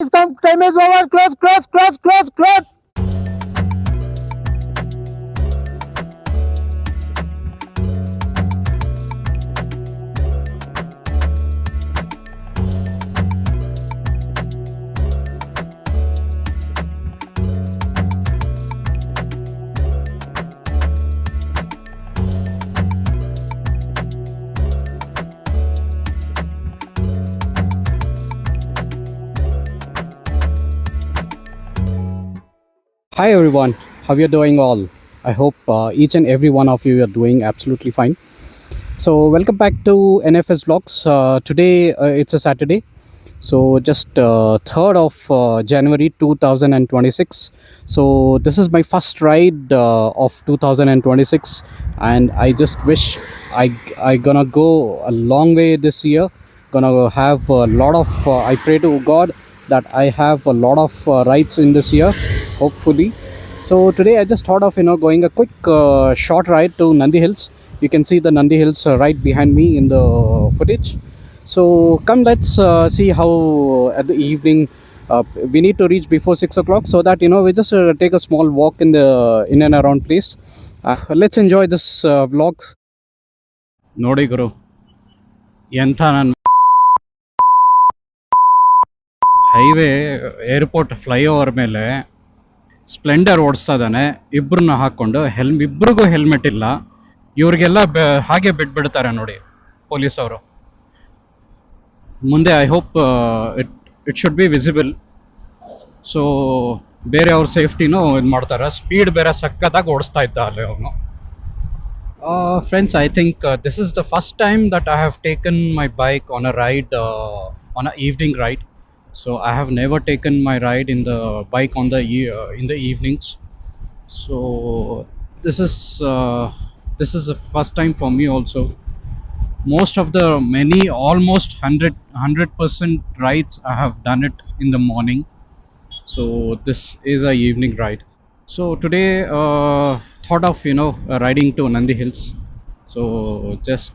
Please come. Time is over. Close, close, close, close, close. Hi everyone, how you doing all? I hope each and every one of you are doing absolutely fine. So welcome back to NFS Vlogs. Today it's a Saturday, so just 3rd of January 2026. So this is my first ride of 2026, and I just wish I gonna go a long way this year. Gonna have a lot of. I pray to God that I have a lot of rides in this year, hopefully. So today I just thought of going a quick short ride to Nandi Hills. You can see the Nandi Hills right behind me in the footage. So come, let's see how at the evening we need to reach before 6 o'clock, so that we just take a small walk in the in and around place. Let's enjoy this vlog. ನೋಡಿ ಗುರು, ಎಂಥ ನನ್ನ highway airport flyover ಮೇಲೆ Splendor ಓಡಿಸ್ತಾ ಇದ್ದಾನೆ, ಇಬ್ಬರನ್ನ ಹಾಕ್ಕೊಂಡು. ಇಬ್ಬರಿಗೂ helmet ಇಲ್ಲ. ಇವ್ರಿಗೆಲ್ಲ ಹಾಗೆ ಬಿಟ್ಬಿಡ್ತಾರೆ ನೋಡಿ ಪೊಲೀಸವರು ಮುಂದೆ. I hope it should be visible. So ಬೇರೆ ಅವ್ರ ಸೇಫ್ಟಿನೂ ಇದು ಮಾಡ್ತಾರೆ. ಸ್ಪೀಡ್ ಬೇರೆ ಸಖತ್ತಾಗಿ ಓಡಿಸ್ತಾ ಇದ್ದ ಅಲ್ಲಿ ಅವನು. Friends, I think this is the first time that I have taken my bike on a ride, on an evening ride. So I have never taken my ride in the bike on the in the evenings. So this is uh, this is the first time for me also. Most of the many almost 100% rides I have done it in the morning. So this is a evening ride. So today thought of riding to Nandi Hills. So just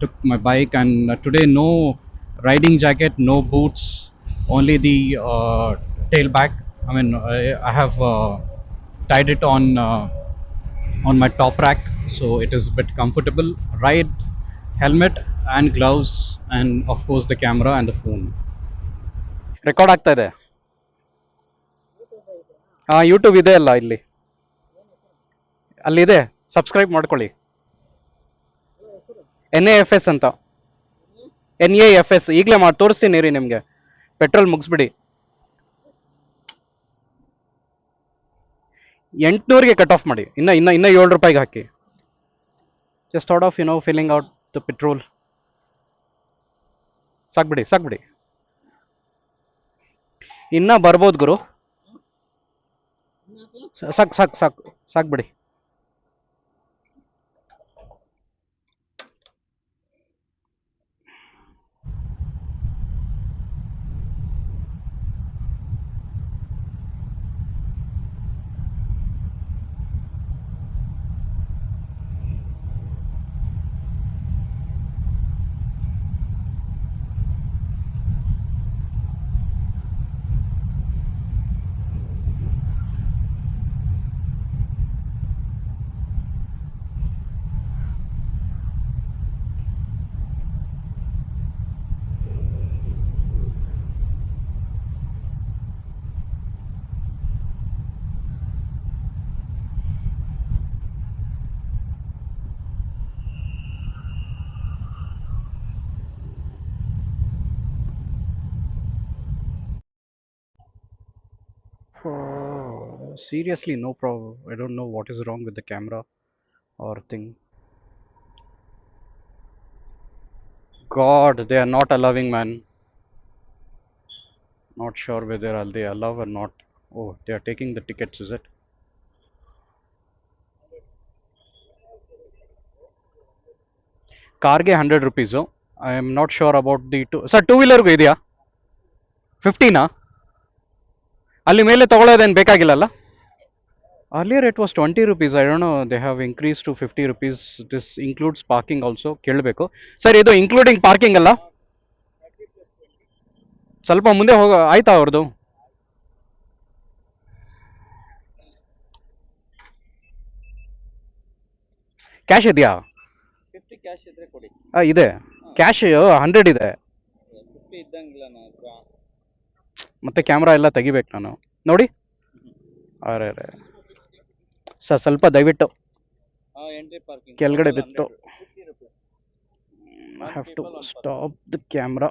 took my bike, and today no riding jacket, no boots, only the tail bag. I mean, I have tied it on my top rack, so it is a bit comfortable. Ride helmet and gloves, and of course the camera and the phone. Record ಆಗ್ತಾ ಇದೆ. YouTube ಇದೆ ಅಲ್ಲ ಇಲ್ಲಿ, ಅಲ್ಲಿದೆ, subscribe ಮಾಡ್ಕೊಳ್ಳಿ. NAFS ಅಂತ, NAFS. ಈಗಲೇ ಮಾಡಿ ತೋರಿಸ್ತೀನಿ ರೀ ನಿಮಗೆ. ಪೆಟ್ರೋಲ್ ಮುಗಿಸ್ಬಿಡಿ. 800ಗೆ ಕಟ್ ಆಫ್ ಮಾಡಿ, ಇನ್ನ 7 ರೂಪಾಯಿಗೆ ಹಾಕಿ. Just thought of filling out the petrol. ಸಾಕ್ಬಿಡಿ. ಇನ್ನ ಬರ್ಬೋದು ಗುರು. ಸಾಕ್ಬಿಡಿ. Seriously, no problem. I don't know what is wrong with the camera or thing. God, they are not allowing, man. Not sure whether they allow or not. Oh, they are taking the tickets, is it? ಕಾರ್ಗೆ 100 rupees. I am not sure about the sir. Two ವೀಲರ್ಗೂ ಇದೆಯಾ 15? ಅಲ್ಲಿ ಮೇಲೆ ತಗೊಳ್ಳೋದೇನು ಬೇಕಾಗಿಲ್ಲಲ್ಲ. Earlier it was 20 rupees. I don't know, they have increased to 50 rupees. This includes parking also. ಕೇಳಬೇಕು sir, ಇದು including parking ಅಲ್ಲ ಸ್ವಲ್ಪ ಮುಂದೆ ಹೋಗ ಆಯ್ತಾ ಅವ್ರದ್ದು? ಕ್ಯಾಶ್ ಇದೆಯಾ? 50 ಕ್ಯಾಶ್ ಇದ್ರೆ ಕೊಡಿ. ಇದೆ ಕ್ಯಾಶ್ 100 ಇದೆ. 50 ಇದ್ದಂಗಿಲ್ಲ ನನ್ನ ಹತ್ರ. ಮತ್ತೆ ಕ್ಯಾಮ್ರಾ ಎಲ್ಲ ತೆಗಿಬೇಕು ನಾನು ನೋಡಿ. ಅರೆ ಅರೆ ಸರ್ ಸ್ವಲ್ಪ ದಯವಿಟ್ಟು ಎಂಟ್ರಿ ಪಾರ್ಕಿಂಗ್ ಕೆಳಗಡೆ ಬಿತ್ತು. I have to stop the camera.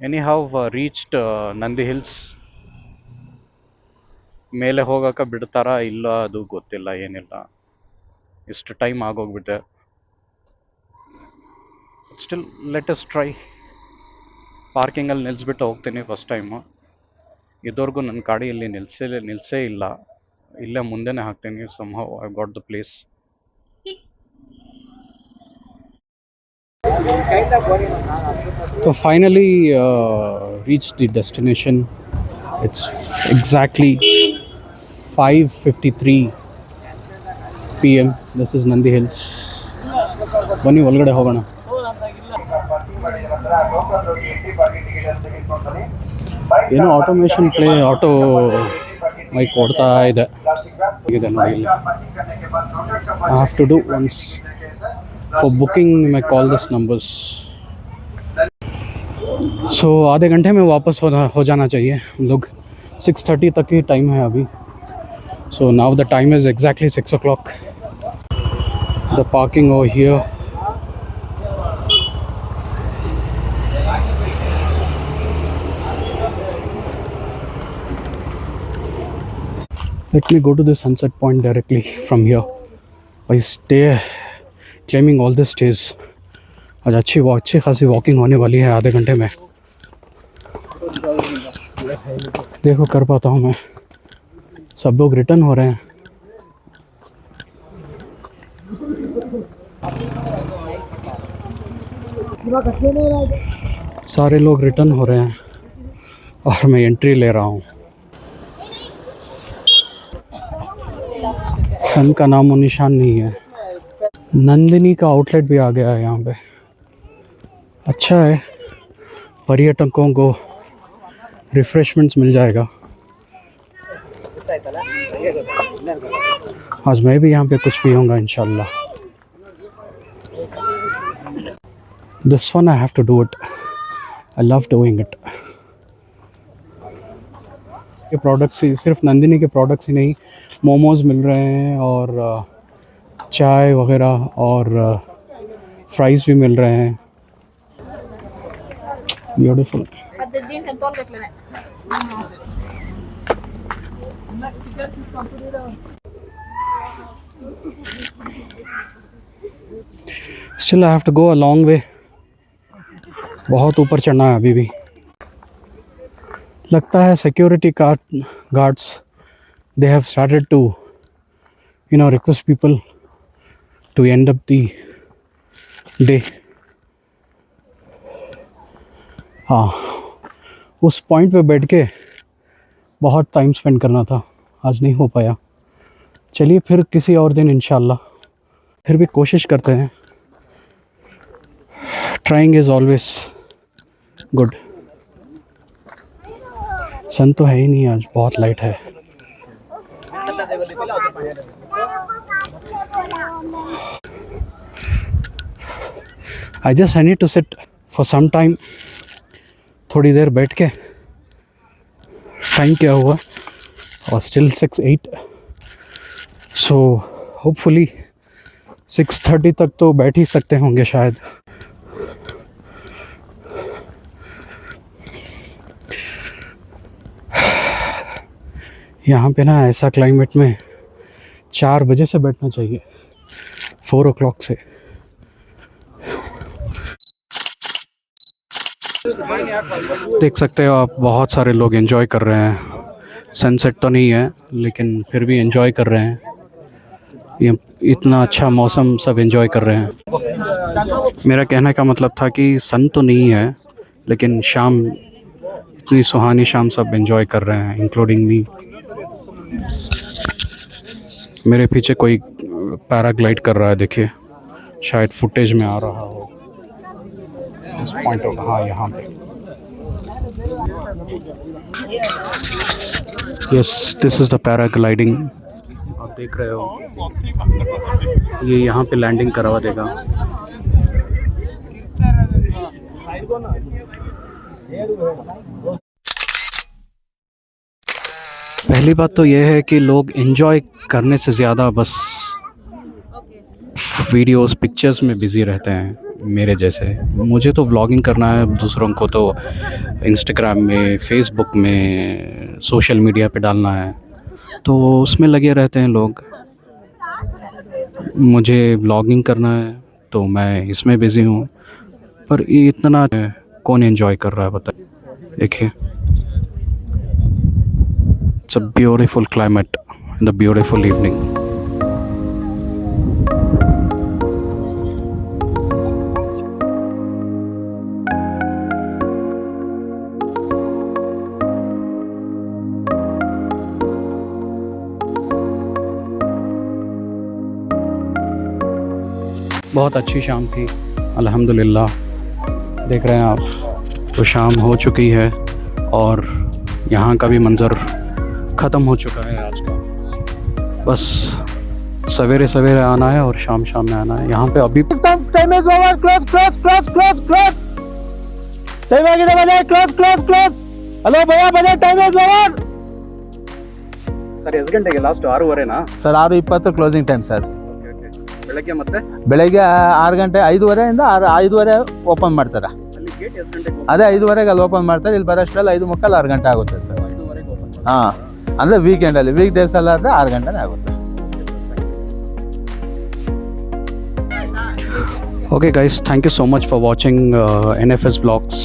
Anyhow reached Nandi Hills. ಮೇಲೆ ಹೋಗಕ್ಕೆ ಬಿಡ್ತಾರಾ ಇಲ್ಲ ಅದು ಗೊತ್ತಿಲ್ಲ, ಏನಿಲ್ಲ. ಇಷ್ಟು ಟೈಮ್ ಆಗೋಗ್ಬಿಟ್ಟೆ. Still let us try. ಪಾರ್ಕಿಂಗಲ್ಲಿ ನಿಲ್ಲಿಸ್ಬಿಟ್ಟು ಹೋಗ್ತೀನಿ ಫಸ್ಟ್ ಟೈಮು. ಇದುವರೆಗೂ ನನ್ನ ಗಾಡಿ ಇಲ್ಲಿ ನಿಲ್ಲಿಸೇ ಇಲ್ಲ. ಇಲ್ಲೇ ಮುಂದೆನೇ ಹಾಕ್ತೀನಿ. Somehow I got the place. So finally reached the destination. It's exactly 5:53 p.m. This is Nandi Hills. ಬನ್ನಿ ಒಳಗಡೆ ಹೋಗೋಣ. ಏನೋ ಆಟೋಮೇಷನ್ ಆಟೋ ಮೈಕ್ ಕೊಡ್ತಾ ಇದೆ ನೋಡಿ ಇಲ್ಲಿ. I have to do once for booking मैं कॉल दिस नंबर्स. सो आधे घंटे में वापस हो जाना चाहिए हम लोग. 6:30 तक ही टाइम है अभी. So now the time is exactly 6 o'clock. The parking over here. Let me go to the sunset point directly from here. I stay claiming all the stays. आज अच्छी खासी वॉकिंग होने वाली है आधे घंटे में. देखो कर पाता हूँ मैं. सब लोग रिटर्न हो रहे हैं. सारे लोग रिटर्न हो रहे हैं और मैं एंट्री ले रहा हूँ. सन का नामो निशान नहीं है. नंदिनी का आउटलेट भी आ गया है यहाँ पे. अच्छा है, पर्यटकों को रिफ्रेशमेंट्स मिल जाएगा. आज मैं भी यहाँ पे कुछ पीऊँगा इंशाल्लाह. This one I have to do it. I love doing it. ये प्रोडक्ट्स ही, सिर्फ नंदिनी के प्रोडक्ट्स ही नहीं, मोमोज मिल रहे हैं और चाय वगैरह और फ्राइज़ भी मिल रहे हैं. Beautiful. Still I have to go a long way. बहुत ऊपर चढ़ना है अभी भी. लगता है security guards they have started to request people to end up the day. हाँ, उस पॉइंट पे बैठ के बहुत टाइम स्पेंड करना था, आज नहीं हो पाया. चलिए फिर किसी और दिन इंशाल्लाह. फिर भी कोशिश करते हैं. Trying is always good. सन तो है ही नहीं आज, बहुत लाइट है. I just need to sit for some time. थोड़ी देर बैठ के. टाइम क्या हुआ? और still 6:08. So hopefully 6:30 तक तो बैठ ही सकते होंगे शायद। यहाँ पे ना ऐसा क्लाइमेट में 4 बजे से बैठना चाहिए, 4 o'clock से। देख सकते हो आप, बहुत सारे लोग एंजॉय कर रहे हैं। सनसेट तो नहीं है लेकिन फिर भी एंजॉय कर रहे हैं। ये इतना अच्छा मौसम, सब एंजॉय कर रहे हैं। मेरा कहने का मतलब था कि सन तो नहीं है लेकिन शाम, इतनी सुहानी शाम, सब एंजॉय कर रहे हैं इंक्लूडिंग मी। मेरे पीछे कोई पैराग्लाइड कर रहा है, देखिए, शायद फुटेज में आ रहा हो इस पॉइंट ऑफ। हाँ, यहाँ पे yes, this is the paragliding. आप देख रहे हो, ये यहाँ पे लैंडिंग करवा देगा। पहली बात तो ये है कि लोग एंजॉय करने से ज़्यादा बस वीडियोस, पिक्चर्स में बिज़ी रहते हैं, मेरे जैसे। मुझे तो व्लॉगिंग करना है, दूसरों को तो इंस्टाग्राम में, फेसबुक में, सोशल मीडिया पे डालना है, तो उसमें लगे रहते हैं लोग। मुझे व्लॉगिंग करना है तो मैं इसमें बिज़ी हूँ, पर ये इतना कौन एंजॉय कर रहा है बताइए। देखिए, it's a beautiful climate in the beautiful evening. बहुत अच्छी शाम थी, अल्हम्दुलिल्लाह। देख रहे हैं आप, तो शाम हो चुकी है और यहाँ का भी मंज़र ख़त्म हो चुका है आज का। बस सवेरे सवेरे आना है और शाम शाम में आना है। यहाँ पे अभी Time is over. Close, close, close, close, close. Time आगे बजे, close, close, close. Hello भैया, बजे time is over. ಸರ್, ಎಷ್ಟು ಗಂಟೆಗೆ ಲಾಸ್ಟ್? 6:30ನಾ? Sir 6:20 closing time sir. ಬೆಳಗ್ಗೆ ಮತ್ತೆ ಬೆಳಗ್ಗೆ 6 ಗಂಟೆ, 5:30 5:30 ಓಪನ್ ಮಾಡ್ತಾರೆ. ಅಲ್ಲಿ ಗೇಟ್ ಎಷ್ಟು ಗಂಟೆಗೆ? ಅದೇ 5:30 ಅಲ್ಲಿ ಓಪನ್ ಮಾಡ್ತಾರೆ. ಇಲ್ಲಿ ಬರೋಷ್ಟರಲ್ಲಿ 5:45 6 ಗಂಟೆ ಆಗುತ್ತೆ ಸರ್. 5:30ಗೆ ಓಪನ್. ಹಾಂ, ಅಂದರೆ ವೀಕೆಂಡಲ್ಲಿ, ವೀಕ್ ಡೇಸ್ ಎಲ್ಲ ಆದರೆ 6 ಗಂಟೆನೇ ಆಗುತ್ತೆ. Okay guys, thank you so much for watching NFS Vlogs.